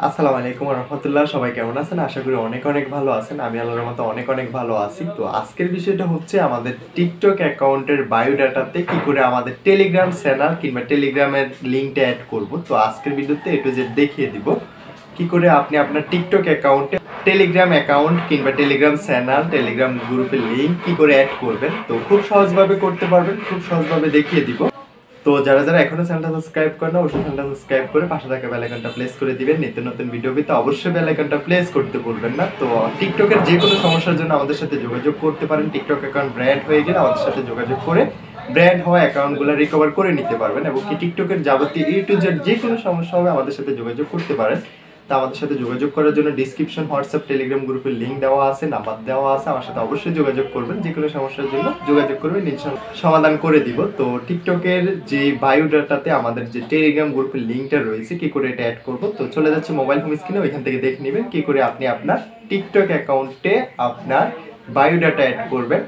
আসসালামু আলাইকুম রহমতুল্লাহ। সবাই কেমন আছেন? আশা করি অনেক অনেক ভালো আছেন। আমি আল্লাহর মতো অনেক অনেক ভালো আছি। তো আজকের বিষয়টা হচ্ছে আমাদের টিকটক অ্যাকাউন্টের বায়োডাটাতে কি করে আমাদের টেলিগ্রাম চ্যানেল কিংবা টেলিগ্রামের লিঙ্কটা অ্যাড করব। তো আজকের ভিডিওতে এ টু জেড দেখিয়ে দিব কি করে আপনি আপনার টিকটক অ্যাকাউন্টে টেলিগ্রাম অ্যাকাউন্ট কিংবা টেলিগ্রাম চ্যানেল টেলিগ্রাম গ্রুপের লিঙ্ক কি করে অ্যাড করবেন। তো খুব সহজভাবে করতে পারবেন, খুব সহজভাবে দেখিয়ে দিব। তো যারা যারা এখনো চ্যানেলটা সাবস্ক্রাইব করেন না, অবশ্যই চ্যানেলটা সাবস্ক্রাইব করে পাশে থাকা বেল আইকনটা প্রেস করে দিবেন। নিত্য নতুন ভিডিও পেতে অবশ্যই বেল আইকনটা প্রেস করতে ভুলবেন না। তো টিকটকের যে কোনো সমস্যার জন্য আমাদের সাথে যোগাযোগ করতে পারেন। টিকটক অ্যাকাউন্ট ব্র্যান্ড হয়ে গেলে আমাদের সাথে যোগাযোগ করে ব্র্যান্ড হওয়া অ্যাকাউন্টগুলো রিকভার করে নিতে পারবেন, এবং কি টিকটকের যাবতীয় এ টু জেড যে কোনো সমস্যা হবে আমাদের সাথে যোগাযোগ করতে পারেন। তা আমাদের সাথে যোগাযোগ করার জন্য ডিসক্রিপশন হোয়াটসঅ্যাপ টেলিগ্রাম গ্রুপের লিঙ্ক দেওয়া আছে, নাম্বার দেওয়া আছে। আমার সাথে অবশ্যই যোগাযোগ করবেন, যে কোনো সমস্যার জন্য যোগাযোগ করবেন, ইনশাআল্লাহ সমাধান করে দিব। তো টিকটকের যে বায়োডাটাতে আমাদের যে টেলিগ্রাম গ্রুপের লিঙ্কটা রয়েছে কি করে এটা অ্যাড করব, তো চলে যাচ্ছে মোবাইল হোম স্ক্রিনে, ওইখান থেকে দেখে নেবেন কি করে আপনি আপনার টিকটক অ্যাকাউন্টে আপনার বায়োডাটা অ্যাড করবেন।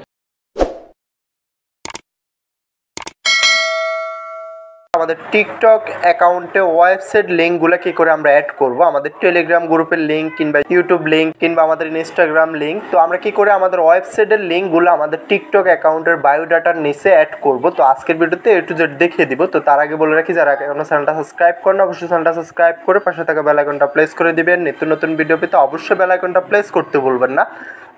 আমাদের টিকটক অ্যাকাউন্টে ওয়েবসাইট লিঙ্কগুলো কি করে আমরা অ্যাড করব, আমাদের টেলিগ্রাম গ্রুপের লিঙ্ক কিংবা ইউটিউব লিঙ্ক কিংবা আমাদের ইনস্টাগ্রাম লিঙ্ক, তো আমরা কি করে আমাদের ওয়েবসাইটের লিঙ্কগুলো আমাদের টিকটক অ্যাকাউন্টের বায়োডাটার নিচে অ্যাড করব। তো আজকের ভিডিওতে এ টু জেড দেখিয়ে দিব। তো তার আগে বলে রাখি, যারা এখনো চ্যানেলটা সাবস্ক্রাইব করেন অবশ্যই চ্যানেলটা সাবস্ক্রাইব করে পাশে থাকা বেল আইকনটা প্রেস করে দিবেন। নিত্য নতুন ভিডিও পেতে অবশ্যই বেল আইকনটা প্রেস করতে ভুলবেন না।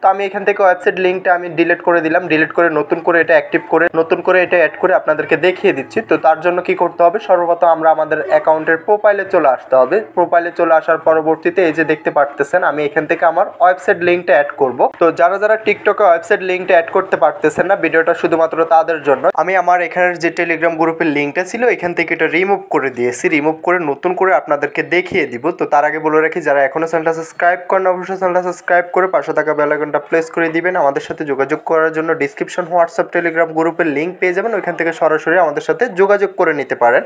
তো আমি এখান থেকে ওয়েবসাইট লিঙ্কটা আমি ডিলিট করে দিলাম, ডিলিট করে নতুন করে এটা অ্যাক্টিভ করে নতুন করে এটা অ্যাড করে আপনাদেরকে দেখিয়ে দিচ্ছি। তো তার জন্য কি করতে হবে, সর্বপ্রথম আমরা আমাদের অ্যাকাউন্টের প্রোফাইলে চলে আসতে হবে। প্রোফাইলে চলে আসার পরবর্তীতে এই যে দেখতে পারতেছেন আমি এখান থেকে আমার ওয়েবসাইট লিঙ্কটা অ্যাড করব। তো যারা যারা টিকটকে ওয়েবসাইট লিঙ্কটা অ্যাড করতে পারতেছেন না, ভিডিওটা শুধুমাত্র তাদের জন্য। আমি আমার এখানের যে টেলিগ্রাম গ্রুপের লিঙ্কটা ছিল এখান থেকে এটা রিমুভ করে দিয়েছি, রিমুভ করে নতুন করে আপনাদেরকে দেখিয়ে দিব। তো তার আগে বলে রাখি, যারা এখনো চ্যানেলটা সাবস্ক্রাইব করেন অবশ্যই চ্যানেলটা সাবস্ক্রাইব করে পাশে থাকা বেল আইকনটা প্রেস করে দিবেন। আমাদের সাথে যোগাযোগ করার জন্য ডিসক্রিপশন হোয়াটসঅ্যাপ টেলিগ্রাম গ্রুপের লিঙ্ক পেয়ে যাবেন, ওইখান থেকে সরাসরি আমাদের সাথে যোগাযোগ করে নিতে পারেন।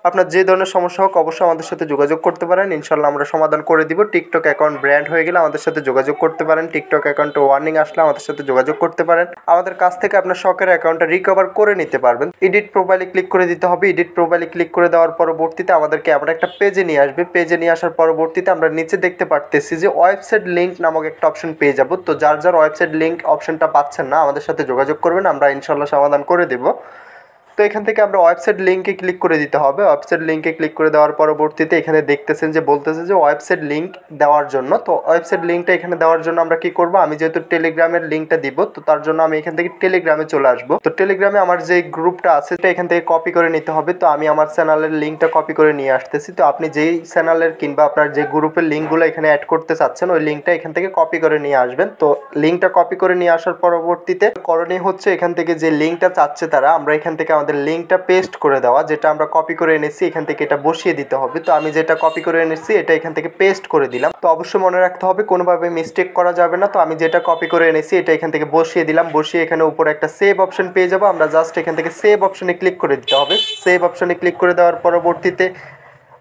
আপনার যে ধরনের সমস্যা হোক অবশ্যই আমাদের সাথে যোগাযোগ করতে পারেন, ইনশাল্লাহ আমরা সমাধান করে দিব। টিকটক অ্যাকাউন্ট ব্র্যান্ড হয়ে গেলে আমাদের সাথে যোগাযোগ করতে পারেন, টিকটক অ্যাকাউন্টে ওয়ার্নিং আসলে আমাদের সাথে যোগাযোগ করতে পারেন। আমাদের কাছ থেকে আপনার শখের অ্যাকাউন্টটা রিকভার করে নিতে পারবেন। এডিট প্রোফাইলে ক্লিক করে দিতে হবে। এডিট প্রোফাইলে ক্লিক করে দেওয়ার পরবর্তীতে আমাদেরকে আমরা একটা পেজে নিয়ে আসবে। পেজে নিয়ে আসার পরবর্তীতে আমরা নিচে দেখতে পারতেছি যে ওয়েবসাইট লিঙ্ক নামক একটা অপশন পেয়ে যাব। তো যার যার ওয়েবসাইট লিঙ্ক অপশনটা পাচ্ছেন না আমাদের সাথে যোগাযোগ করবেন, আমরা ইনশাল্লাহ সমাধান করে দেবো। তো এখান থেকে আমরা ওয়েবসাইট লিঙ্কে ক্লিক করে দিতে হবে। ওয়েবসাইট লিঙ্কে ক্লিক করে দেওয়ার পরবর্তীতে এখানে দেখতেছেন যে বলতেছে যে ওয়েবসাইট লিঙ্ক দেওয়ার জন্য। তো ওয়েবসাইট লিঙ্কটা এখানে দেওয়ার জন্য আমরা কি করব, আমি যেহেতু টেলিগ্রামের লিঙ্কটা দিব তো তার জন্য আমি এখান থেকে টেলিগ্রামে চলে আসব। তো টেলিগ্রামে আমার যে গ্রুপটা আছে সেটা এখান থেকে কপি করে নিতে হবে। তো আমি আমার চ্যানেলের লিঙ্কটা কপি করে নিয়ে আসতেছি। তো আপনি যেই চ্যানেলের কিংবা আপনার যে গ্রুপের লিঙ্কগুলো এখানে অ্যাড করতে চাচ্ছেন ওই লিঙ্কটা এখান থেকে কপি করে নিয়ে আসবেন। তো লিঙ্কটা কপি করে নিয়ে আসার পরবর্তীতে করণীয় হচ্ছে এখান থেকে যে লিঙ্কটা চাচ্ছে তারা, আমরা এখান থেকে আমাদের লিঙ্কটা পেস্ট করে দেওয়া, যেটা আমরা কপি করে এনেছি এখান থেকে এটা বসিয়ে দিতে হবে। তো আমি যেটা কপি করে এনেছি এটা এখান থেকে পেস্ট করে দিলাম। তো অবশ্যই মনে রাখতে হবে কোনোভাবে মিস্টেক করা যাবে না। তো আমি যেটা কপি করে এনেছি এটা এখান থেকে বসিয়ে দিলাম, বসিয়ে এখানে উপরে একটা সেভ অপশন পেয়ে যাবো। আমরা জাস্ট এখান থেকে সেভ অপশনে ক্লিক করে দিতে হবে। সেভ অপশনে ক্লিক করে দেওয়ার পরবর্তীতে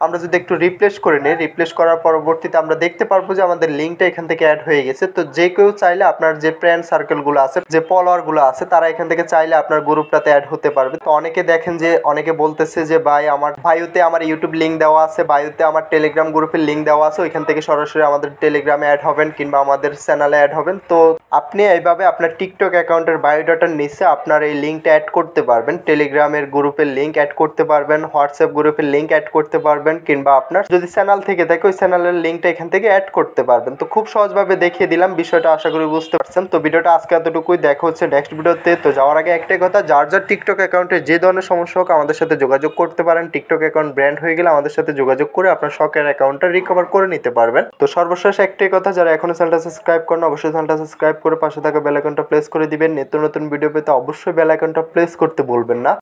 আমরা যদি একটু রিপ্লেস করে নিই, রিপ্লেস করার পরবর্তীতে আমরা দেখতে পারবো যে আমাদের লিঙ্কটা এখান থেকে অ্যাড হয়ে গেছে। তো যে কেউ চাইলে আপনার যে ফ্রেন্ড সার্কেলগুলো আছে, যে ফলোয়ারগুলো আছে, তারা এখান থেকে চাইলে আপনার গ্রুপটাতে অ্যাড হতে পারবে। তো অনেকে দেখেন যে অনেকে বলতেছে যে ভাই আমার বায়োতে আমার ইউটিউব লিঙ্ক দেওয়া আছে, বায়োতে আমার টেলিগ্রাম গ্রুপের লিঙ্ক দেওয়া আছে, ওইখান থেকে সরাসরি আমাদের টেলিগ্রামে অ্যাড হবেন কিংবা আমাদের চ্যানেলে অ্যাড হবেন। তো আপনি এইভাবে আপনার টিকটক অ্যাকাউন্টের বায়োডাটার নিচে আপনার এই লিঙ্কটা অ্যাড করতে পারবেন, টেলিগ্রামের গ্রুপের লিঙ্ক অ্যাড করতে পারবেন, হোয়াটসঅ্যাপ গ্রুপের লিঙ্ক অ্যাড করতে পারবেন, কিংবা আপনার যদি চ্যানেল থেকে থাকে ওই চ্যানেলের লিঙ্কটা এখান থেকে অ্যাড করতে পারবেন। তো খুব সহজভাবে দেখিয়ে দিলাম, বিষয়টা আশা করি বুঝতে পারছেন। তো ভিডিওটা আজকে এতটুকুই, দেখা হচ্ছে নেক্সট ভিডিওতে। তো যাওয়ার আগে একটাই কথা, যার যার টিকটক অ্যাকাউন্টে যে ধরনের সমস্যা হোক আমাদের সাথে যোগাযোগ করতে পারেন। টিকটক অ্যাকাউন্ট ব্র্যান্ড হয়ে গেলে আমাদের সাথে যোগাযোগ করে আপনার শখের অ্যাকাউন্টটা রিকভার করে নিতে পারবেন। তো সর্বশেষ একটাই কথা, যারা এখনো চ্যানেলটা সাবস্ক্রাইব করেন অবশ্যই চ্যানেলটা সাবস্ক্রাইব করে পাশে থাকা বেল আইকনটা প্রেস করে দিবেন। নিত্য নতুন ভিডিও পেতে অবশ্যই বেল আইকনটা প্রেস করতে ভুলবেন না।